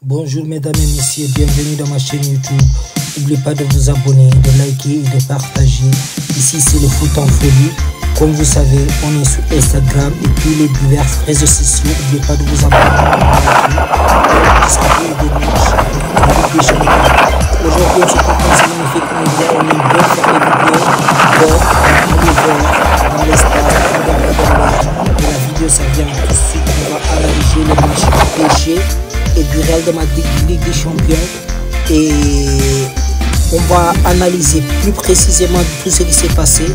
Bonjour mesdames et messieurs, bienvenue dans ma chaîne YouTube. N'oubliez pas de vous abonner, de liker et de partager. Ici c'est le foot en folie. Comme vous savez, on est sur Instagram et tous les divers réseaux sociaux. N'oubliez pas de vous abonner. Aujourd'hui, on se propose une magnifique idée. On est bien faire des vidéos dans les stades, et la vidéo ça vient tout de suite. On va analyser le match du PSG et du Real de Madrid de Ligue des Champions, et on va analyser plus précisément tout ce qui s'est passé.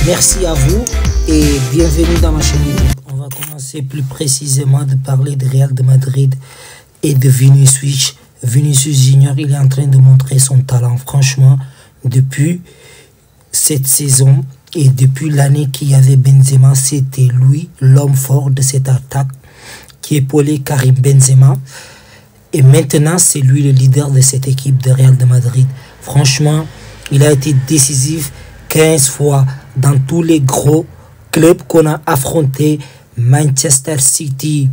Merci à vous et bienvenue dans ma chaîne YouTube. On va commencer plus précisément de parler de Real de Madrid et de Vinicius. Vinicius Junior, il est en train de montrer son talent. Franchement, depuis cette saison et depuis l'année qu'il y avait Benzema, c'était lui l'homme fort de cette attaque qui épaulait Karim Benzema. Et maintenant, c'est lui le leader de cette équipe de Real de Madrid. Franchement, il a été décisif 15 fois dans tous les gros clubs qu'on a affrontés. Manchester City,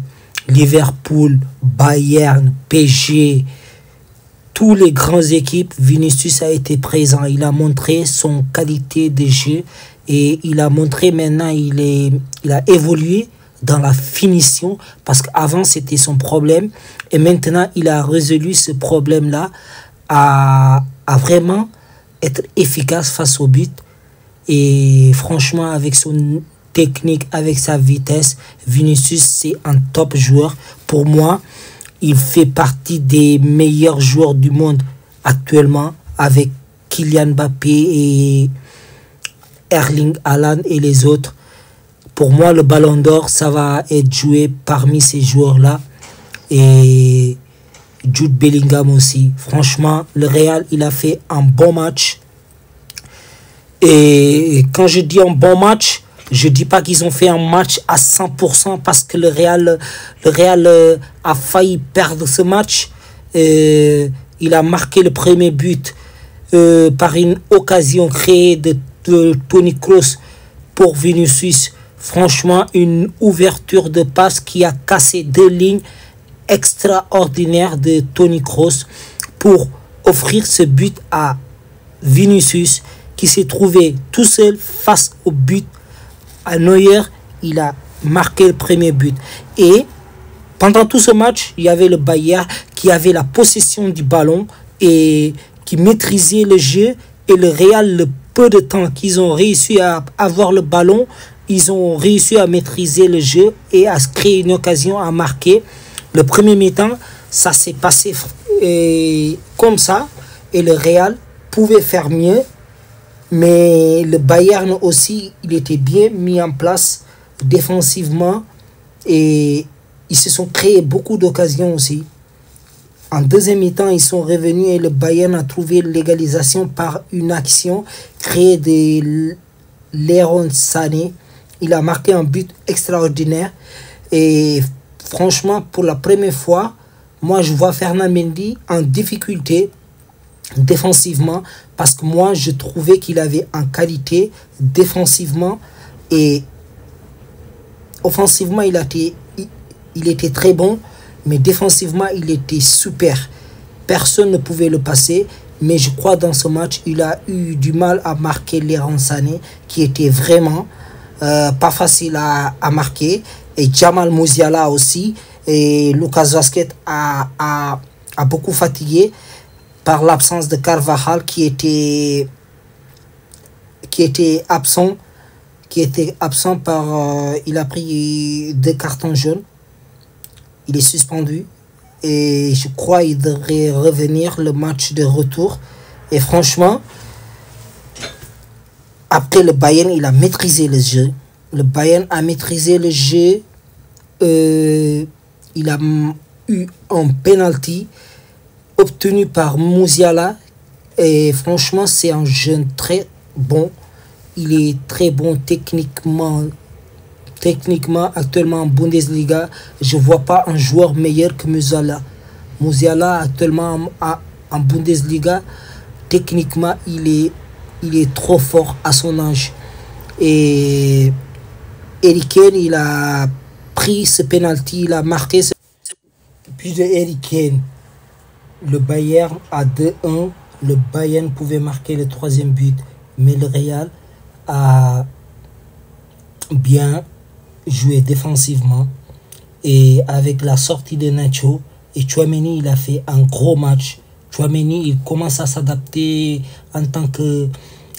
Liverpool, Bayern, PSG, tous les grandes équipes. Vinicius a été présent. Il a montré son qualité de jeu et il a montré maintenant, il a évolué dans la finition, parce qu'avant c'était son problème et maintenant il a résolu ce problème là à vraiment être efficace face au but. Et franchement, avec son technique, avec sa vitesse, Vinicius c'est un top joueur. Pour moi, il fait partie des meilleurs joueurs du monde actuellement, avec Kylian Mbappé et Erling Haaland et les autres. Pour moi, le Ballon d'Or, ça va être joué parmi ces joueurs-là. Et Jude Bellingham aussi. Franchement, le Real, il a fait un bon match. Et quand je dis un bon match, je ne dis pas qu'ils ont fait un match à 100%, parce que le Real a failli perdre ce match. Il a marqué le premier but par une occasion créée de Toni Kroos pour Vinicius. Franchement, une ouverture de passe qui a cassé deux lignes extraordinaires de Toni Kroos pour offrir ce but à Vinicius, qui s'est trouvé tout seul face au but à Neuer. Il a marqué le premier but. Et pendant tout ce match, il y avait le Bayern qui avait la possession du ballon et qui maîtrisait le jeu. Et le Real, le peu de temps qu'ils ont réussi à avoir le ballon, ils ont réussi à maîtriser le jeu et à se créer une occasion à marquer. Le premier mi-temps, ça s'est passé comme ça. Et le Real pouvait faire mieux. Mais le Bayern aussi, il était bien mis en place défensivement. Et ils se sont créés beaucoup d'occasions aussi. En deuxième mi-temps, ils sont revenus et le Bayern a trouvé l'égalisation par une action créée de Leroy Sané. Il a marqué un but extraordinaire. Et franchement, pour la première fois, moi, je vois Fernand Mendy en difficulté défensivement, parce que moi, je trouvais qu'il avait en qualité défensivement. Et offensivement, il était très bon, mais défensivement, il était super. Personne ne pouvait le passer. Mais je crois dans ce match, il a eu du mal à marquer Leroy Sané, qui était vraiment pas facile à marquer. Et Jamal Musiala aussi. Et Lucas Vazquez a beaucoup fatigué par l'absence de Carvajal qui était absent. Il a pris 2 cartons jaunes. Il est suspendu. Et je crois qu'il devrait revenir le match de retour. Et franchement, après le Bayern, il a maîtrisé le jeu. Le Bayern a maîtrisé le jeu. Il a eu un penalty obtenu par Musiala. Et franchement, c'est un jeune très bon. Il est très bon techniquement. Actuellement en Bundesliga, je ne vois pas un joueur meilleur que Musiala. Musiala, actuellement en Bundesliga, techniquement, il est trop fort à son âge. Et Harry Kane, il a pris ce penalty, il a marqué ce but de Harry Kane. le Bayern à 2-1. Le Bayern pouvait marquer le troisième but, mais le Real a bien joué défensivement. Et avec la sortie de Nacho et Tchouaméni, il a fait un gros match. Tchouaméni, il commence à s'adapter en tant que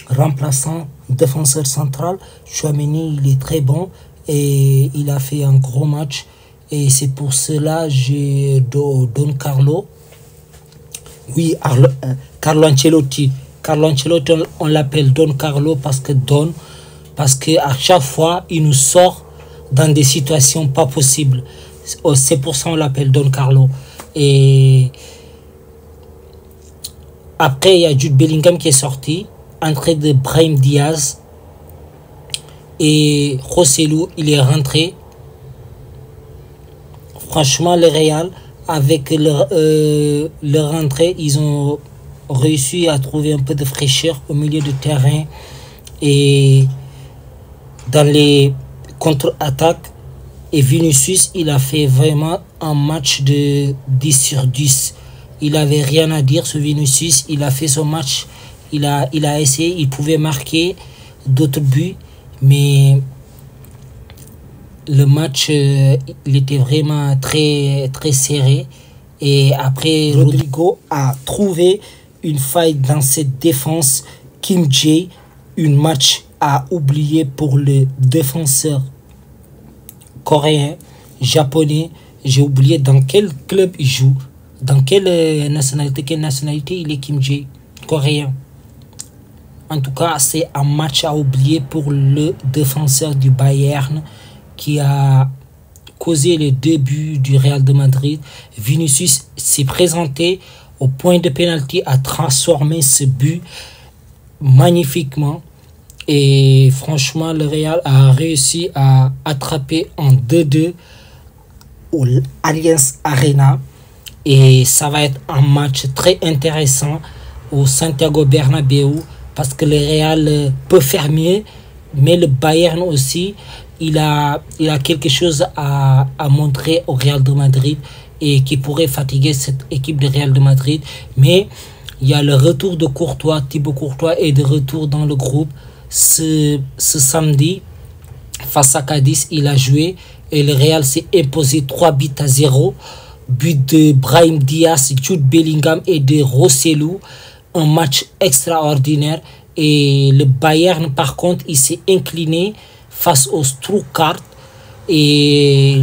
remplaçant, défenseur central. Tchouaméni, il est très bon et il a fait un gros match. Et c'est pour cela que j'ai Don Carlo. Oui, Carlo Ancelotti. Carlo Ancelotti, on l'appelle Don Carlo parce qu'à chaque fois, il nous sort dans des situations pas possibles. C'est pour ça qu'on l'appelle Don Carlo. Et après, il y a Jude Bellingham qui est sorti, entrée de Brahim Diaz. Et Rosselló, il est rentré. Franchement, le Real, avec leur rentrée, ils ont réussi à trouver un peu de fraîcheur au milieu du terrain et dans les contre-attaques. Et Vinicius, il a fait vraiment un match de 10 sur 10. Il n'avait rien à dire, ce Vinicius. Il a fait son match. Il a essayé. Il pouvait marquer d'autres buts. Mais le match, il était vraiment très, très serré. Et après, Rodrigo a trouvé une faille dans cette défense. Kim Jae, un match à oublier pour le défenseur coréen, japonais. J'ai oublié dans quel club il joue. Dans quelle nationalité il est, Kim Jae, coréen. En tout cas, c'est un match à oublier pour le défenseur du Bayern qui a causé le début du Real de Madrid. Vinicius s'est présenté au point de pénalty, a transformé ce but magnifiquement. Et franchement, le Real a réussi à attraper en 2-2 au Allianz Arena. Et ça va être un match très intéressant au Santiago Bernabéu parce que le Real peut faire mieux, mais le Bayern aussi, il a quelque chose à montrer au Real de Madrid et qui pourrait fatiguer cette équipe de Real de Madrid. Mais il y a le retour de Courtois. Thibaut Courtois est de retour dans le groupe. Ce samedi, face à Cadiz, il a joué et le Real s'est imposé 3-0. But de Brahim Diaz, Jude Bellingham et de Rosselló. Un match extraordinaire. Et le Bayern, par contre, il s'est incliné face au Stuttgart. Et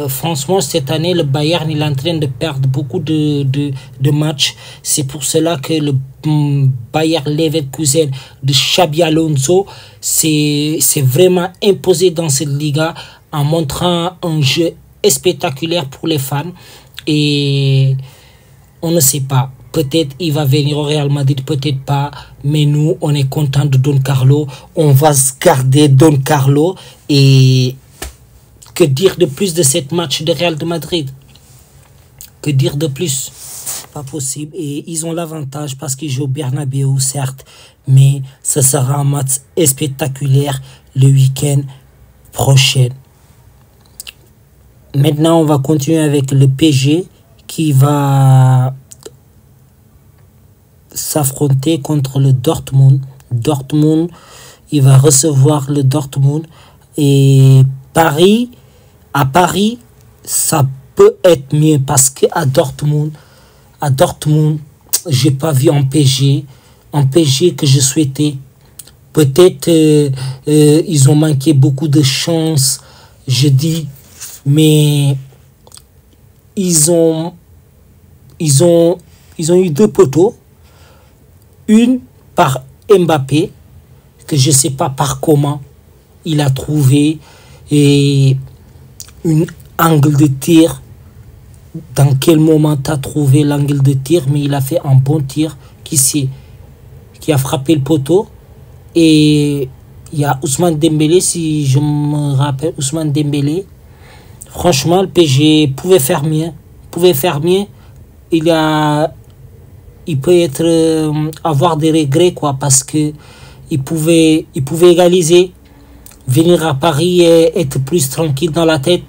franchement, cette année, le Bayern il est en train de perdre beaucoup de matchs. C'est pour cela que le Bayer Leverkusen de Xabi Alonso s'est vraiment imposé dans cette Liga en montrant un jeu spectaculaire pour les fans. Et on ne sait pas. Peut-être il va venir au Real Madrid, peut-être pas. Mais nous, on est content de Don Carlo. On va se garder Don Carlo. Et que dire de plus de cette match de Real de Madrid? Que dire de plus? Pas possible. Et ils ont l'avantage parce qu'ils jouent au Bernabéu, certes. Mais ce sera un match spectaculaire le week-end prochain. Maintenant, on va continuer avec le PSG qui va s'affronter contre le Dortmund. Dortmund, il va recevoir le Dortmund. Et à Paris, ça peut être mieux parce qu'à Dortmund, j'ai pas vu un PSG que je souhaitais. Peut-être ils ont manqué beaucoup de chance, je dis, mais ils ont eu deux poteaux, une par Mbappé que je sais pas par comment il a trouvé et un angle de tir. Dans quel moment tu as trouvé l'angle de tir, mais il a fait un bon tir qui a frappé le poteau. Et il y a Ousmane Dembélé, si je me rappelle, Ousmane Dembélé. Franchement, le PSG pouvait faire mieux. Il peut avoir des regrets, quoi, parce que il pouvait égaliser, venir à Paris et être plus tranquille dans la tête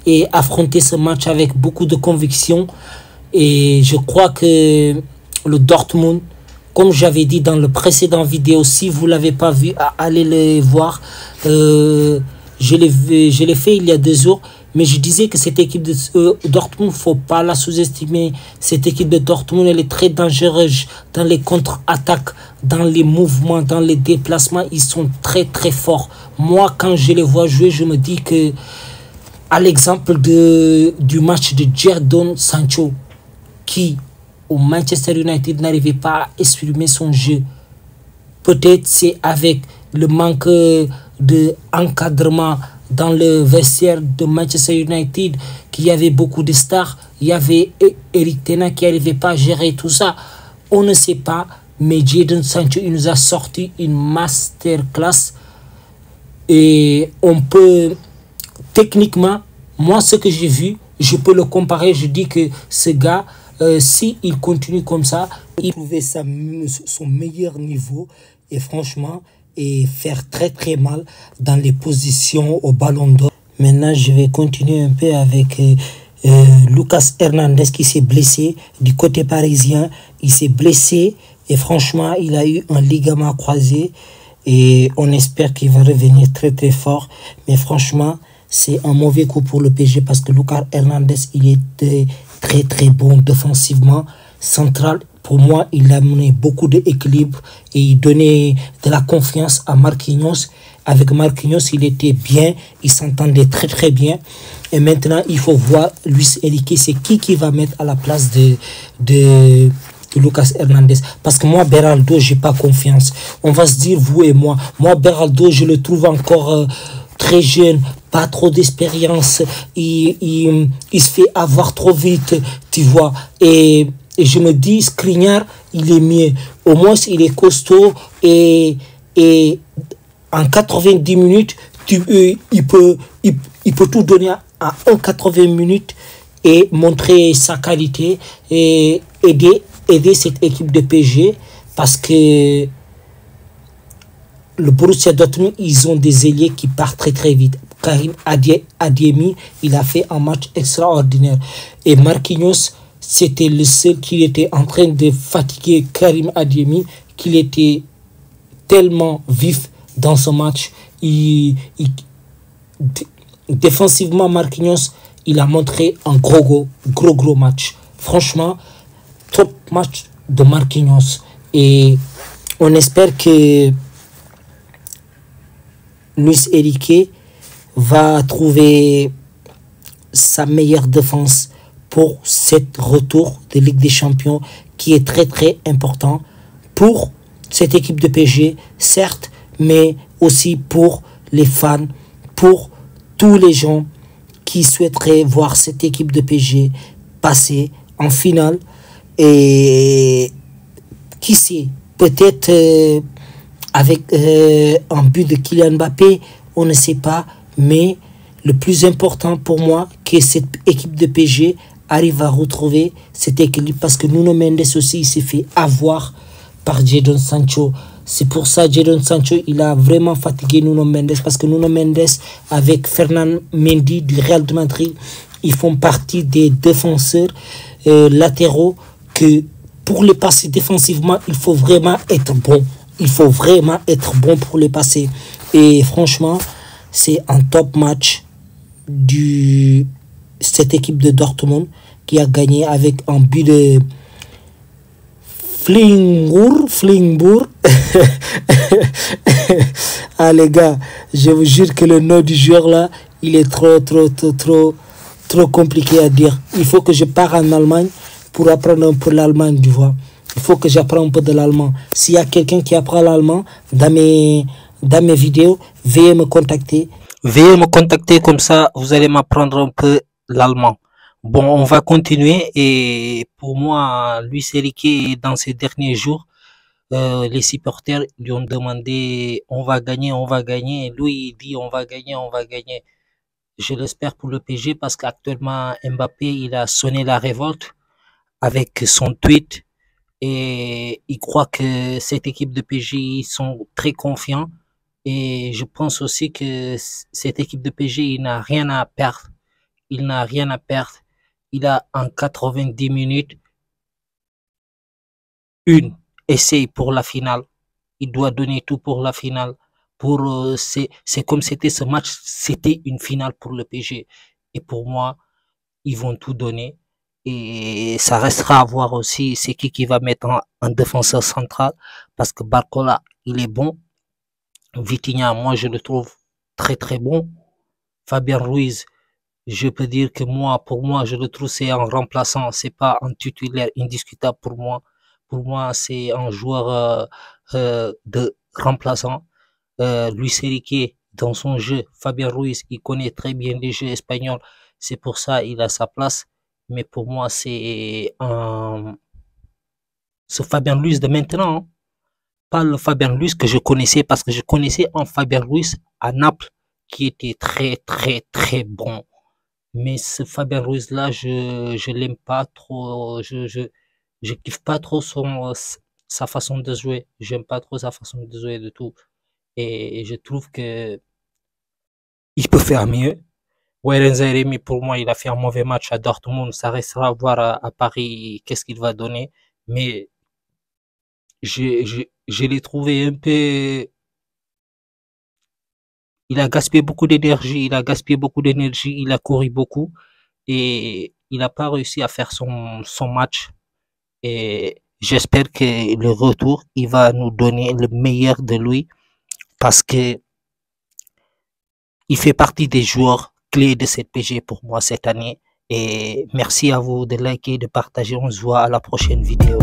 et affronter ce match avec beaucoup de conviction. Et je crois que le Dortmund, comme j'avais dit dans le précédent vidéo, si vous ne l'avez pas vu, allez le voir. Je l'ai fait il y a 2 jours. Mais je disais que cette équipe de Dortmund, faut pas la sous-estimer. Cette équipe de Dortmund, elle est très dangereuse dans les contre-attaques, dans les mouvements, dans les déplacements. Ils sont très très forts. Moi, quand je les vois jouer, je me dis que, à l'exemple du match de Jadon Sancho, qui au Manchester United n'arrivait pas à exprimer son jeu. Peut-être c'est avec le manque d'encadrement dans le vestiaire de Manchester United qu'il y avait beaucoup de stars. Il y avait Eric Ten Hag qui n'arrivait pas à gérer tout ça. On ne sait pas, mais Jadon Sancho il nous a sorti une masterclass. Et on peut, techniquement, moi ce que j'ai vu, je peux le comparer. Je dis que ce gars, s'il continue comme ça, il pouvait son meilleur niveau et franchement, et faire très très mal dans les positions au ballon d'or. Maintenant, je vais continuer un peu avec Lucas Hernandez qui s'est blessé du côté parisien. Il s'est blessé et franchement, il a eu un ligament croisé et on espère qu'il va revenir très très fort. Mais franchement, c'est un mauvais coup pour le PSG parce que Lucas Hernandez, il était très très bon défensivement, central. Pour moi, il amenait beaucoup d'équilibre et il donnait de la confiance à Marquinhos. Avec Marquinhos, il était bien, il s'entendait très très bien. Et maintenant, il faut voir Luis Enrique, c'est qui va mettre à la place de Lucas Hernandez. Parce que moi, Beraldo, j'ai pas confiance. On va se dire, vous et moi. Moi, Beraldo, je le trouve encore très jeune, pas trop d'expérience. Il se fait avoir trop vite, tu vois. Et je me dis, Skriniar, il est mieux. Au moins, il est costaud et en 90 minutes, il peut tout donner à 80 minutes et montrer sa qualité et aider cette équipe de PSG parce que le Borussia Dortmund, ils ont des ailiers qui partent très très vite. Karim Adeyemi, il a fait un match extraordinaire. Et Marquinhos, c'était le seul qui était en train de fatiguer Karim Adeyemi, qu'il était tellement vif dans ce match. Défensivement, Marquinhos, il a montré un gros match. Franchement, top match de Marquinhos. Et on espère que Luis Enrique va trouver sa meilleure défense pour cet retour de Ligue des Champions qui est très très important pour cette équipe de PSG, certes, mais aussi pour les fans, pour tous les gens qui souhaiteraient voir cette équipe de PSG passer en finale. Et qui sait, peut-être avec un but de Kylian Mbappé, on ne sait pas, mais le plus important pour moi, que cette équipe de PSG arrive à retrouver cet équilibre parce que Nuno Mendes aussi, il s'est fait avoir par Jadon Sancho. C'est pour ça Jadon Sancho, il a vraiment fatigué Nuno Mendes parce que Nuno Mendes avec Fernand Mendy du Real de Madrid, ils font partie des défenseurs latéraux que pour les passer défensivement, il faut vraiment être bon. Il faut vraiment être bon pour les passer. Et franchement, c'est un top match cette équipe de Dortmund qui a gagné avec un but de Flingbourg. Ah les gars, je vous jure que le nom du joueur là, il est trop compliqué à dire. Il faut que je parte en Allemagne pour apprendre un peu l'Allemagne, tu vois. Il faut que j'apprenne un peu de l'allemand. S'il y a quelqu'un qui apprend l'allemand dans mes vidéos, veuillez me contacter. Veuillez me contacter, comme ça, vous allez m'apprendre un peu l'allemand. Bon, on va continuer. Et pour moi, Luis Enrique, dans ces derniers jours, les supporters lui ont demandé on va gagner, on va gagner. Et lui, il dit on va gagner, on va gagner. Je l'espère pour le PSG parce qu'actuellement, Mbappé, il a sonné la révolte avec son tweet. Et il croit que cette équipe de PSG, ils sont très confiants. Et je pense aussi que cette équipe de PSG, il n'a rien à perdre. Il n'a rien à perdre. il a en 90 minutes une essai pour la finale. Il doit donner tout pour la finale. C'est comme c'était ce match, c'était une finale pour le PSG. Et pour moi, ils vont tout donner. Et ça restera à voir aussi c'est qui va mettre en défenseur central. Parce que Barcola, il est bon. Vitinha, moi, je le trouve très très bon. Fabien Ruiz, je peux dire que pour moi, je le trouve c'est un remplaçant, c'est pas un titulaire indiscutable pour moi. Pour moi, c'est un joueur de remplaçant. Luis Enrique, dans son jeu, Fabien Ruiz, il connaît très bien les jeux espagnols, c'est pour ça il a sa place. Mais pour moi, ce Fabien Ruiz de maintenant, hein. Pas le Fabien Ruiz que je connaissais, parce que je connaissais un Fabien Ruiz à Naples qui était très très très bon. Mais ce Fabien Ruiz là, je l'aime pas trop, je kiffe pas trop sa façon de jouer. J'aime pas trop sa façon de jouer de tout. Et je trouve que il peut faire mieux. Warren Zaïre, pour moi, il a fait un mauvais match à Dortmund. Ça restera à voir à Paris qu'est-ce qu'il va donner. Mais je l'ai trouvé un peu. Il a gaspillé beaucoup d'énergie. Il a gaspillé beaucoup d'énergie. Il a couru beaucoup et il n'a pas réussi à faire son match. Et j'espère que le retour, il va nous donner le meilleur de lui, parce que il fait partie des joueurs clés de cette PG pour moi cette année. Et merci à vous de liker, de partager. On se voit à la prochaine vidéo.